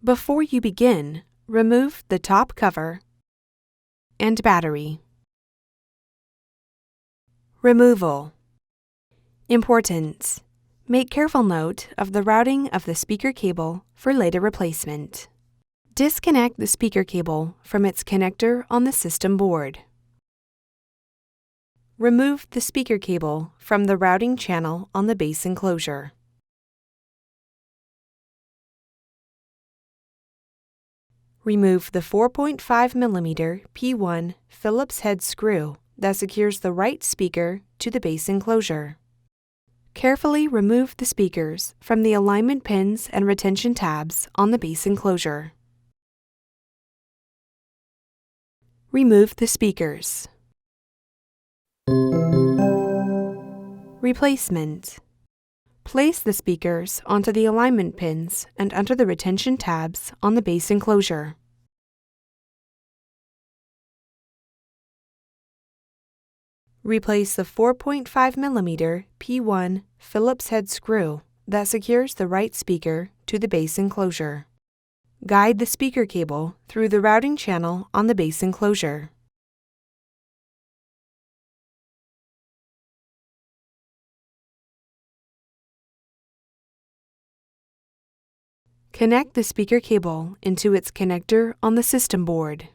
Before you begin, remove the top cover and battery. Removal. Importance: make careful note of the routing of the speaker cable for later replacement. Disconnect the speaker cable from its connector on the system board. Remove the speaker cable from the routing channel on the base enclosure. Remove the 4.5mm P1 Phillips-head screw that secures the right speaker to the base enclosure. Carefully remove the speakers from the alignment pins and retention tabs on the base enclosure. Remove the speakers. Replacement. Place the speakers onto the alignment pins and under the retention tabs on the base enclosure. Replace the 4.5mm P1 Phillips-head screw that secures the right speaker to the base enclosure. Guide the speaker cable through the routing channel on the base enclosure. Connect the speaker cable into its connector on the system board.